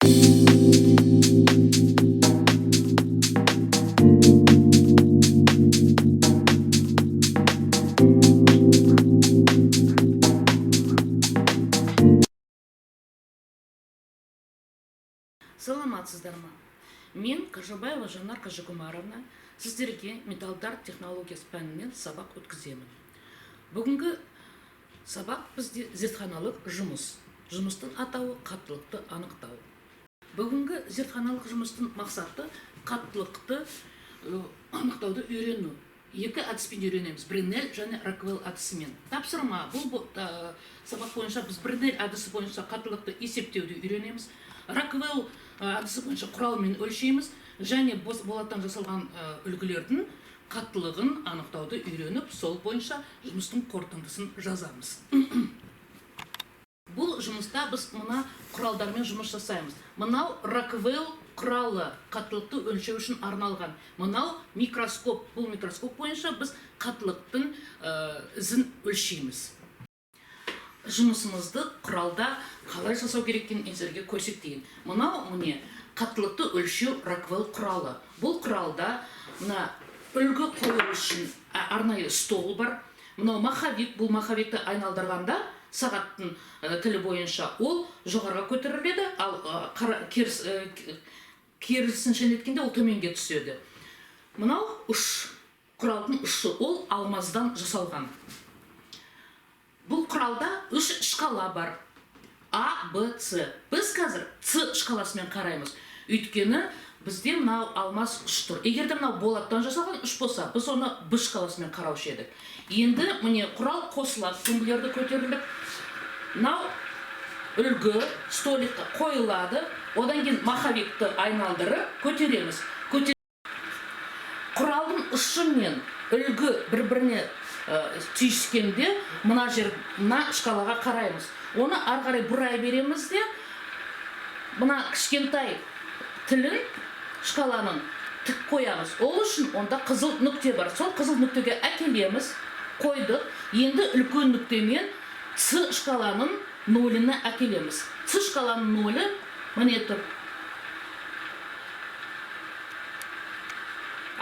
Саламатсыздар ма? Мен Кажабаева Жанар Кажыкумаровна сіздерге металлдар технологиясы пәнінен сабақ өткіземін. Бүгінгі сабақ бізде зертханалық жұмыс. Жұмыстың атауы қаттылықты анықтау. Бүгінгі зертханалық жұмыстың мақсаты қаттылықты анықтауды үйрену. Екі әдіспен үйренеміз: Брюнель және Роквелл әдісімен. Тапсырма: бұл сабақ бойынша біз Брюнель әдісі бойынша қаттылықты есептеуді үйренеміз. Роквелл әдісі бойынша құралмен өлшейміз және болаттан жасалған үлгілердің қаттылығын анықтауды үйреніп, сол бойынша жұмыстың қорытындысын жазамыз. Бұл жұмыста біз мына құралдармен жұмыс жасаймыз. Мынау Роквелл құралы қаттылықты өлшеу үшін арналған. Мынау микроскоп. Бұл микроскоп бойынша біз қаттылықтың ізін өлшейміз. Жұмысымызды құралда қалай жасау керектігін сіздерге көрсетейін. Мынау міне қаттылықты өлшеу Роквелл құралы. Бұл құралда мына үлгі қою үшін арнайы стол бар. Мынау маховик. Бұл маховикті айналдырғанда сағаттың тілі бойынша ол жоғарға көтеріледі, ал керісінше неткенде ол төменге түседі. Мынау ұш, құралдың ұшы, ол алмаздан жасалған. Бұл құралда 3 шкала бар. А, Б, С. Біз қазір С шкаласымен қараймыз. Өйткені бізде мынау алмаз үш тұр. Егерде мынау болаттан жасалған үш болса, біз оны Б шкаласымен қараушы едік. Енді міне құрал қосылады, дүңгілерді көтеріліп, мынау үлгі столикқа қойылады. Одан кейін маховикті айналдырып көтереміз. Құралдың ұшы мен үлгі бір-біріне түйіскенде мына шкалаға қараймыз. Оны ары қарай бұрай береміз де, мына кішкентай тілін шкаланың тік қоямыз. Ол үшін онда қызыл нүкте бар. Сол қызыл нүктеге әкелеміз, қойдық. Енді үлкен нүктемен С шкаланың нөліне әкелеміз. С шкаланың нөлі міне тұр.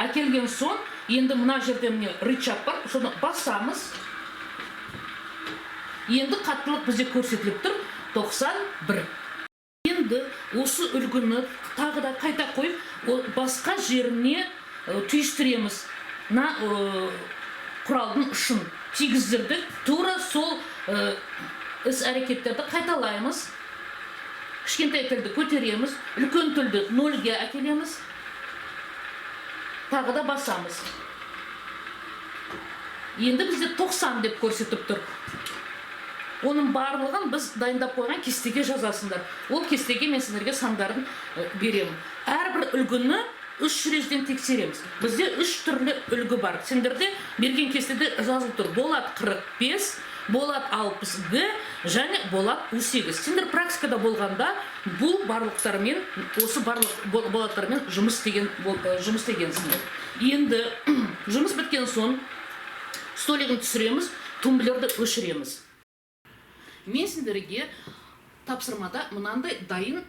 Әкелген соң, енді мына жерде міне рычаг бар, соны басамыз. Енді қаттылық бізде көрсетіліп тұр 91. Енді осы үлгіні тағы да қайта қойып, басқа жеріне түйістіреміз. Құралдың ұшын тигіздірдік, тура сол іс әрекеттерді қайталаймыз. Кішкентай тілді көтереміз, үлкен тілді нөлге әкелеміз. Тағы да басамыз. Енді бізде 90 деп көрсетіп тұр. Оның барлығын біз дайындап қойған кестеге жазасыңдар. Ол кестеге мен сіздерге сандарын беремін. Әрбір үлгіні 3 резден тексереміз. Бізде 3 түрлі үлгі бар. Сендерде берген кестеде жазылып тұр: болат 45, болат 60Г және болат 18. Сендер практикада болғанда бұл барлықтармен, осы болаттармен жұмыс істегенсіңдер. Енді жұмыс біткен соң столигін түсіреміз, тумблерді өшіреміз. Мен сендерге тапсырмада мынандай дайын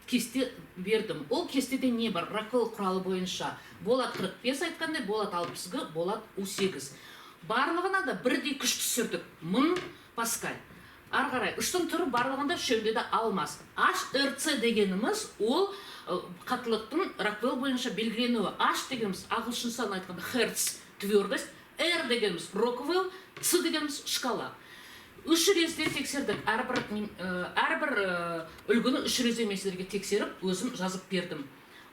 кесте бердім. Ол кестеде не бар? Роквелл құралы бойынша болат 45 айтқандай, болат 60Г, болат 18. Барлығына да бірдей күш түсірдік. 1000 паскаль. Ары қарай үштің түрі барлығында үшеуінде де алмаз. HRC дегеніміз ол қаттылықтың Роквелл бойынша белгіленуі. H дегеніміз ағылшынша айтқанда hertz, твердость. R дегеніміз Роквелл, C дегеніміз шкала. 3 резден тексердік. Әрбір үлгіні 3 резден мен сіздерге тексеріп, өзім жазып бердім.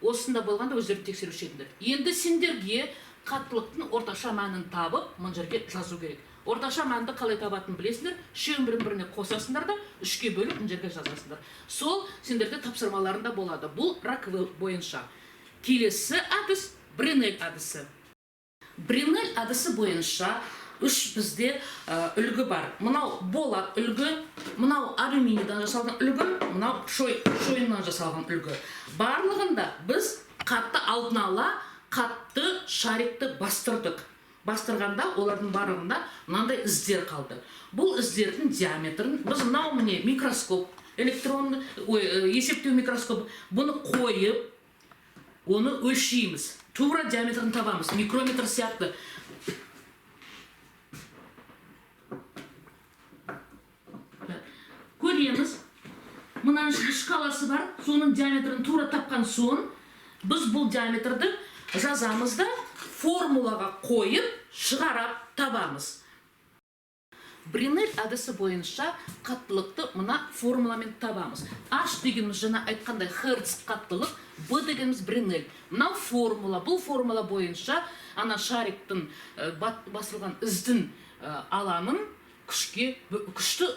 Осында болғанда өздері тексеруші едіңдер. Енді сендерге қаттылықтың орташа мәнін табып, мұн жерге жазу керек. Орташа мәнді қалай табатын білесіңдер? Үшеуін біріне қосасыңдар да, 3-ке бөліп мұн жерге жазасыңдар. Сол сендерде тапсырмаларында болады. Бұл Роквелл бойынша. Келесі әдіс Брюнель әдісі. Брюнель әдісі бойынша 3 бізде үлгі бар. Мынау болат үлгі, мынау алюминийдан жасалған үлгі, мынау шойыннан жасалған үлгі. Барлығында біз қатты алдын ала қатты шарикті бастырдық. Бастырғанда олардың барлығында мынандай іздер қалды. Бұл іздердің диаметрін біз мынау міне микроскоп электронды есептеу микроскопы. Бұны қойып, оны өлшейміз. Тура диаметрін табамыз. Микрометр сияқты. Көреміз. Мынаның шкаласы бар. Соның диаметрін тура тапқан соң, біз бұл диаметрді жазамыз да формулаға қойып, шығарап табамыз. Бринель әдісі бойынша қаттылықты мына формуламен табамыз. H дегеніміз жаңа айтқандай Hertz қаттылық, B дегеніміз Бринель. Мынау формула, бұл формула бойынша ана шариктің басылған іздің алаңын күшті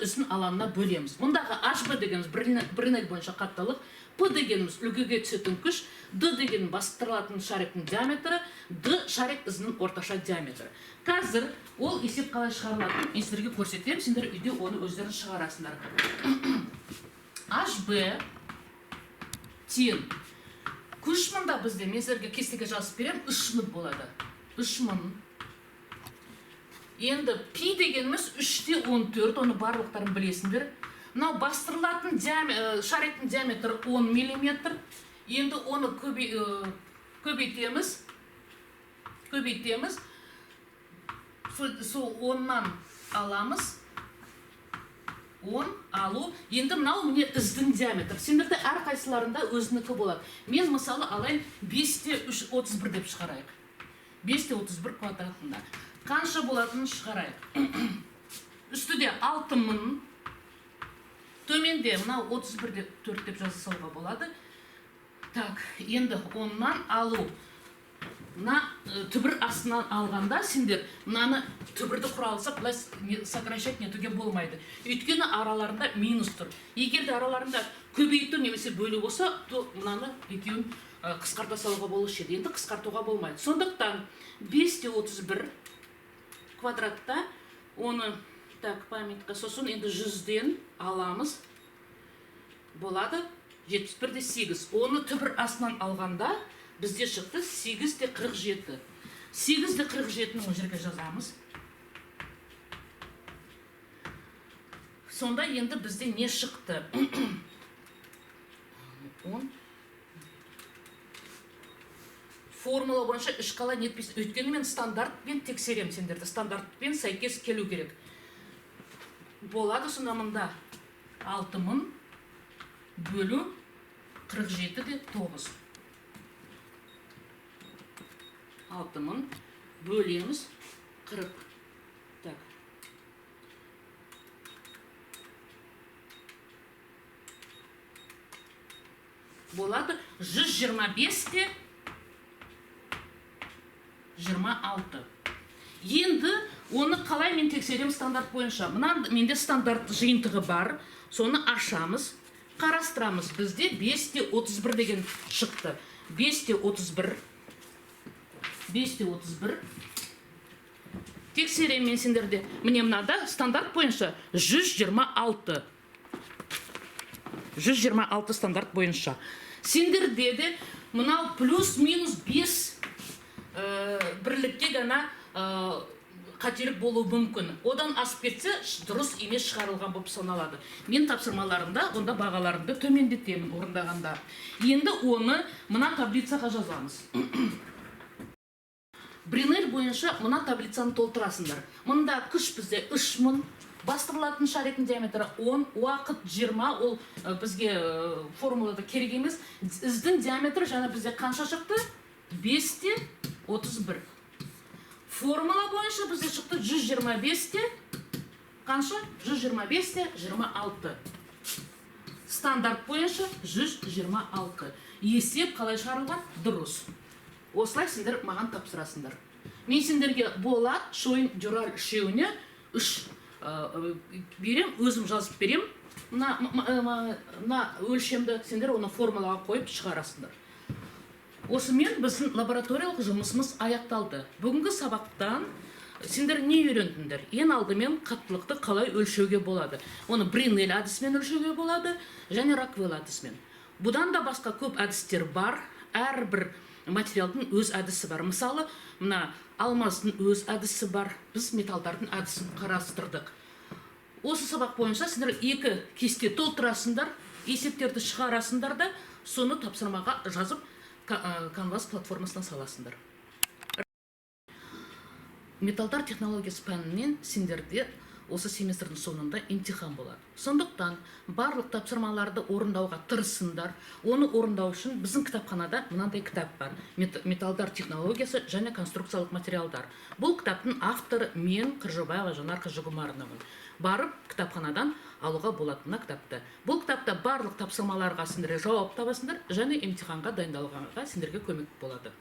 іздің алаңына бөлеміз. Мұндағы HB дегеніміз Бринель бойынша қаттылық, P дегеніміз үлгіге түсетін күш, D деген бастырылатын шариктің диаметрі, D шарик ізінің орташа диаметрі. Қазір ол есеп қалай шығарылатын, мен сіздерге көрсетемін, сендер үйде оны өздерін шығарасыңдар. HB тең күш мында бізде, мен сіздерге кестеге жазып берем, 3000 болады. 3000. Енді пи дегеніміз 3/14, оны барлықтарын білесіңдер. Мынау бастырылатын шариктің диаметрі 10 мм. Енді оны көбейтеміз. Сол 10-нан аламыз. 10 алу. Енді мынау міне іздің диаметр. Сендерді әр қайсыларында өзінікі болады. Мен мысалы алайын 5/31 деп шығарайық. 5/31 квадратында. Қанша болатынын шығарайық. Үстіде 6000. Төменде мынау 31/4 деп жазылса болады. Так, енді 10-нан алу. Мына түбір астынан алғанда сендер мынаны түбірді құралсақ былай сокращать нетуге болмайды. Өйткені араларында минус тұр. Егер де араларында көбейту немесе бөлу болса, то мынаны екеуін қысқарта салуға болушы еді. Енді қысқартуға болмайды. Сондықтан 5/31 квадратта оны памятка сосын енді 100-ден аламыз. Болады 71/8. Оны түбір астынан алғанда бізде шықты 8/47. 8/47-ні ол жерге жазамыз. Сонда енді бізде не шықты? 10. Формула бойынша ішқала нетпес. Өйткені мен стандартпен тексерем сендерді. Стандартпен сәйкес келу керек. Болады сонда мында 6000 бөлу 47/9. 6000 бөлеміз 40. Так. Болады 125/26. Енді оны қалай мен тексерем стандарт бойынша? Мына менде стандарт жиынтығы бар. Соны ашамыз, қарастырамыз. Бізде 5/31 деген шықты. 5/31. Тексерем мен сендерде. Міне мынада стандарт бойынша 126. 126 стандарт бойынша. Сендерде де мынау плюс-минус 5 бірлікке ғана қателік болуы мүмкін. Одан асып кетсе, дұрыс емес шығарылған болып саналады. Мен тапсырмаларымда, онда бағаларымды төмендетемін орындағанда. Енді оны мына таблицаға жазамыз. Бринель бойынша мына таблицаны толтырасыңдар. Мында күш бізде 3000, бастырылатын шариктің диаметрі 10, уақыт 20, ол бізге формулада керек емес. Іздің диаметрі жаңа бізде қанша шықты? 5/31. Формула бойынша бізде шықты 125-те қанша? 125/26. Стандарт бойынша 126. Есеп қалай шығарылған? Дұрыс. Осылай сендер маған тапсырасыңдар. Мен сендерге болады, шойын жұрар үшеуіне 3 берем, өзім жазып берем. Мына өлшемді сендер оны формулаға қойып шығарасыңдар. Осымен біздің лабораториялық жұмысымыз аяқталды. Бүгінгі сабақтан сендер не үйрендіңдер? Ең алдымен қаттылықты қалай өлшеуге болады? Оны Бринель әдісімен өлшеуге болады, және Роквелл әдісімен. Бұдан да басқа көп әдістер бар. Әрбір материалдың өз әдісі бар. Мысалы, мына алмаздың өз әдісі бар. Біз металдардың әдісін қарастырдық. осы сабақ бойынша сендер 2 кесте толтырасыңдар, есептерді шығарасыңдар да, соны тапсырмаға жазып Canvas платформасына саласыңдар. Металдар технологиясы пәнінен сендерде осы семестрдің соңында имтихан болады. Сондықтан барлық тапсырмаларды орындауға тырысыңдар. Оны орындау үшін біздің кітапханада мынандай кітап бар. Металдар технологиясы және конструкциялық материалдар. Бұл кітаптың авторы мен, Қыржыбаева Жанар Қажығұмарованамын. Барып кітапханадан алуға болады мына кітапты. Бұл кітапта барлық тапсырмаларға сендер жауап табасыңдар және имтиханға дайындалғанға сендерге көмек болады.